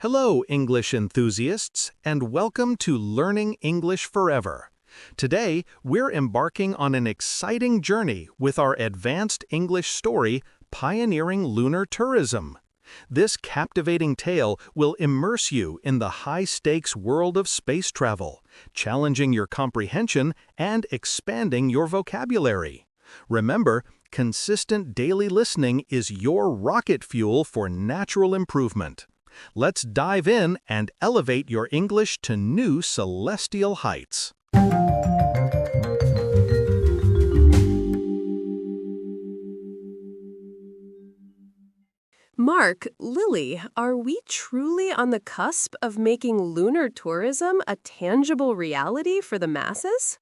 Hello, English enthusiasts, and welcome to Learning English Forever. Today, we're embarking on an exciting journey with our advanced English story, Pioneering Lunar Tourism. This captivating tale will immerse you in the high-stakes world of space travel, challenging your comprehension and expanding your vocabulary. Remember, consistent daily listening is your rocket fuel for natural improvement. Let's dive in and elevate your English to new celestial heights. Mark, Lily, are we truly on the cusp of making lunar tourism a tangible reality for the masses?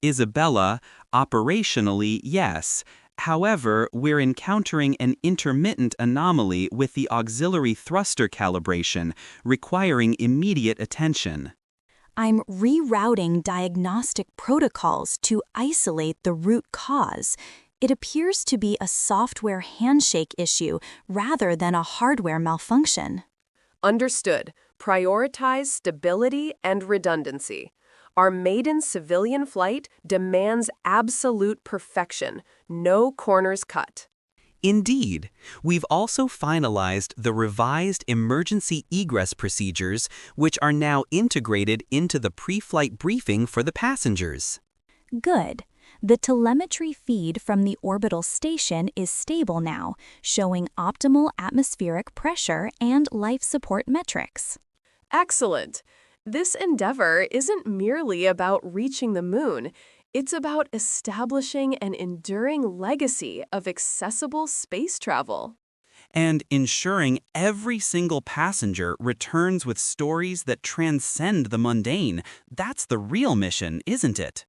Isabella, operationally, yes. However, we're encountering an intermittent anomaly with the auxiliary thruster calibration, requiring immediate attention. I'm rerouting diagnostic protocols to isolate the root cause. It appears to be a software handshake issue rather than a hardware malfunction. Understood. Prioritize stability and redundancy. Our maiden civilian flight demands absolute perfection, no corners cut. Indeed, we've also finalized the revised emergency egress procedures, which are now integrated into the pre-flight briefing for the passengers. Good. The telemetry feed from the orbital station is stable now, showing optimal atmospheric pressure and life support metrics. Excellent. This endeavor isn't merely about reaching the moon. It's about establishing an enduring legacy of accessible space travel. And ensuring every single passenger returns with stories that transcend the mundane. That's the real mission, isn't it?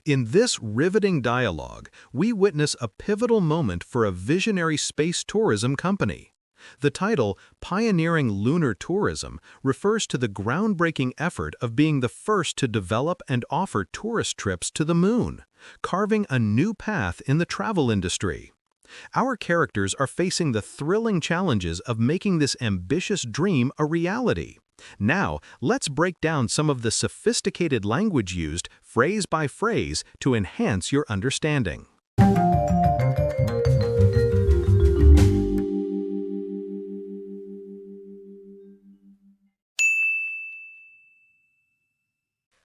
In this riveting dialogue, we witness a pivotal moment for a visionary space tourism company. The title, Pioneering Lunar Tourism, refers to the groundbreaking effort of being the first to develop and offer tourist trips to the moon, carving a new path in the travel industry. Our characters are facing the thrilling challenges of making this ambitious dream a reality. Now, let's break down some of the sophisticated language used, phrase by phrase, to enhance your understanding.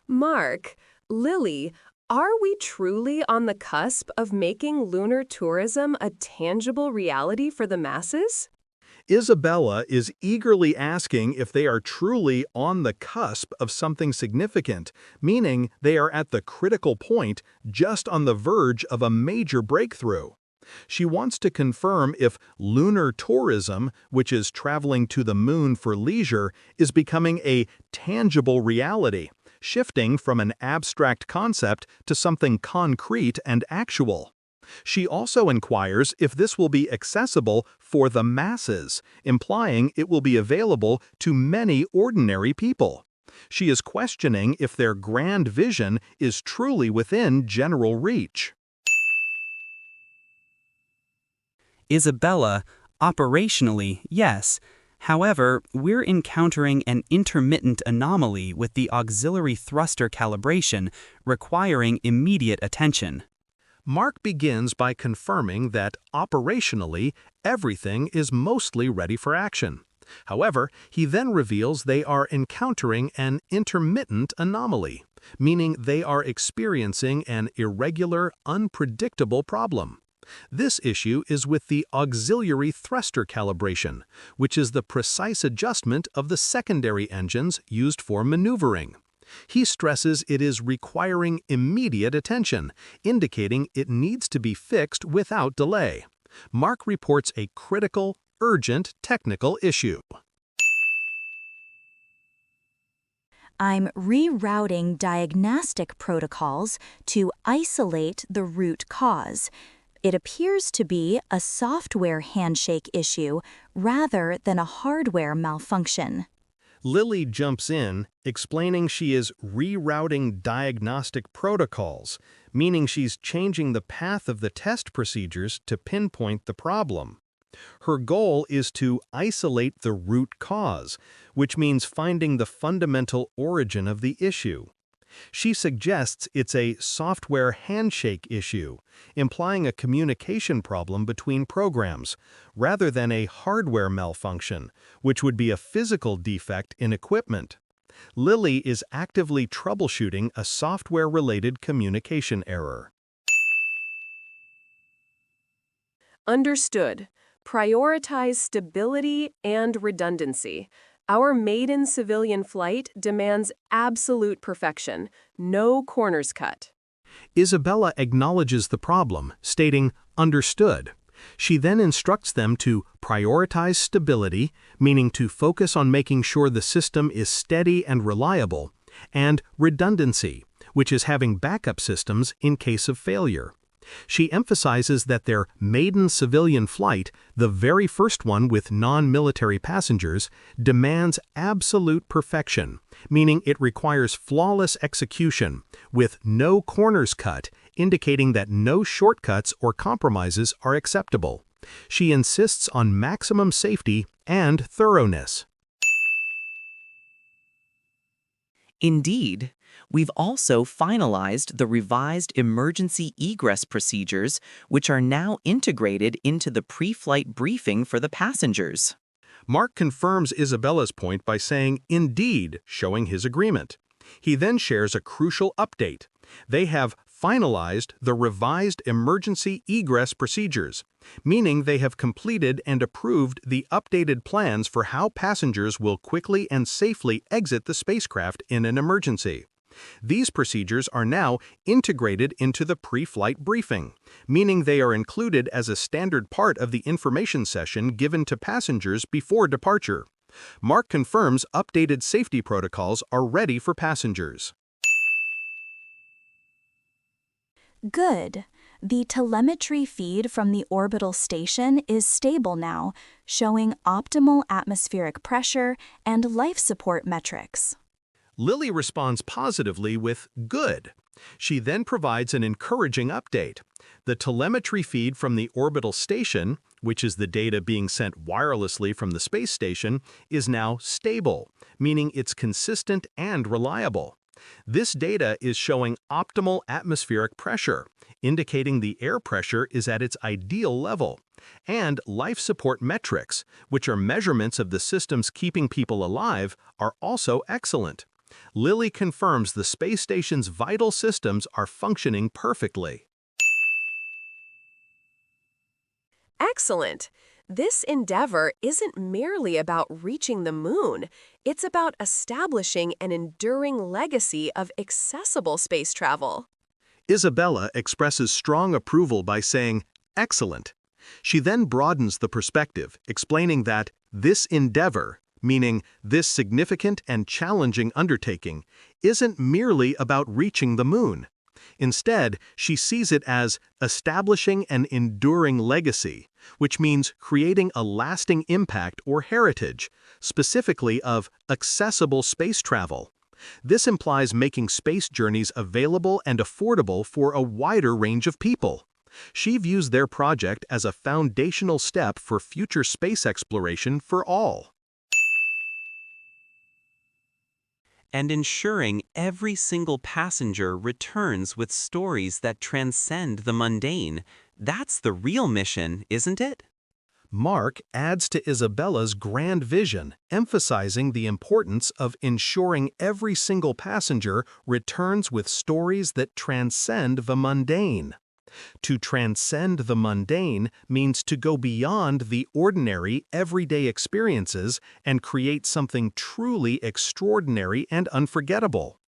Mark, Lily, are we truly on the cusp of making lunar tourism a tangible reality for the masses? Isabella is eagerly asking if they are truly on the cusp of something significant, meaning they are at the critical point, just on the verge of a major breakthrough. She wants to confirm if lunar tourism, which is traveling to the moon for leisure, is becoming a tangible reality, shifting from an abstract concept to something concrete and actual. She also inquires if this will be accessible for the masses, implying it will be available to many ordinary people. She is questioning if their grand vision is truly within general reach. Isabella, operationally, yes. However, we're encountering an intermittent anomaly with the auxiliary thruster calibration, requiring immediate attention. Mark begins by confirming that, operationally, everything is mostly ready for action. However, he then reveals they are encountering an intermittent anomaly, meaning they are experiencing an irregular, unpredictable problem. This issue is with the auxiliary thruster calibration, which is the precise adjustment of the secondary engines used for maneuvering. He stresses it is requiring immediate attention, indicating it needs to be fixed without delay. Mark reports a critical, urgent technical issue. I'm rerouting diagnostic protocols to isolate the root cause. It appears to be a software handshake issue rather than a hardware malfunction. Lily jumps in, explaining she is rerouting diagnostic protocols, meaning she's changing the path of the test procedures to pinpoint the problem. Her goal is to isolate the root cause, which means finding the fundamental origin of the issue. She suggests it's a software handshake issue, implying a communication problem between programs, rather than a hardware malfunction, which would be a physical defect in equipment. Lily is actively troubleshooting a software-related communication error. Understood. Prioritize stability and redundancy. Our maiden civilian flight demands absolute perfection, no corners cut. Isabella acknowledges the problem, stating, "Understood." She then instructs them to prioritize stability, meaning to focus on making sure the system is steady and reliable, and redundancy, which is having backup systems in case of failure. She emphasizes that their maiden civilian flight, the very first one with non-military passengers, demands absolute perfection, meaning it requires flawless execution, with no corners cut, indicating that no shortcuts or compromises are acceptable. She insists on maximum safety and thoroughness. Indeed, we've also finalized the revised emergency egress procedures, which are now integrated into the pre-flight briefing for the passengers. Mark confirms Isabella's point by saying, "Indeed," showing his agreement. He then shares a crucial update. They have finalized the revised emergency egress procedures, meaning they have completed and approved the updated plans for how passengers will quickly and safely exit the spacecraft in an emergency. These procedures are now integrated into the pre-flight briefing, meaning they are included as a standard part of the information session given to passengers before departure. Mark confirms updated safety protocols are ready for passengers. Good. The telemetry feed from the orbital station is stable now, showing optimal atmospheric pressure and life support metrics. Lily responds positively with "good." She then provides an encouraging update. The telemetry feed from the orbital station, which is the data being sent wirelessly from the space station, is now stable, meaning it's consistent and reliable. This data is showing optimal atmospheric pressure, indicating the air pressure is at its ideal level, and life support metrics, which are measurements of the systems keeping people alive, are also excellent. Lily confirms the space station's vital systems are functioning perfectly. Excellent. This endeavor isn't merely about reaching the moon. It's about establishing an enduring legacy of accessible space travel. Isabella expresses strong approval by saying, "Excellent." She then broadens the perspective, explaining that this endeavor, meaning this significant and challenging undertaking, isn't merely about reaching the moon. Instead, she sees it as establishing an enduring legacy, which means creating a lasting impact or heritage, specifically of accessible space travel. This implies making space journeys available and affordable for a wider range of people. She views their project as a foundational step for future space exploration for all. And ensuring every single passenger returns with stories that transcend the mundane. That's the real mission, isn't it? Mark adds to Isabella's grand vision, emphasizing the importance of ensuring every single passenger returns with stories that transcend the mundane. To transcend the mundane means to go beyond the ordinary, everyday experiences and create something truly extraordinary and unforgettable.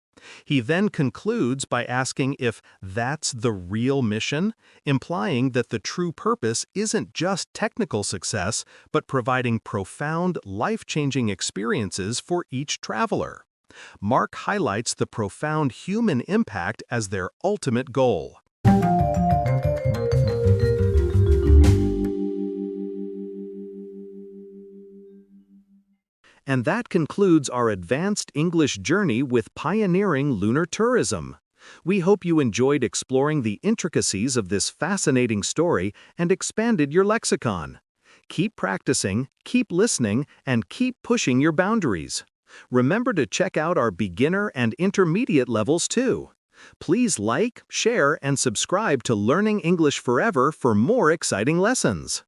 He then concludes by asking if that's the real mission, implying that the true purpose isn't just technical success, but providing profound, life-changing experiences for each traveler. Mark highlights the profound human impact as their ultimate goal. And that concludes our advanced English journey with pioneering lunar tourism. We hope you enjoyed exploring the intricacies of this fascinating story and expanded your lexicon. Keep practicing, keep listening, and keep pushing your boundaries. Remember to check out our beginner and intermediate levels too. Please like, share, and subscribe to Learning English Forever for more exciting lessons.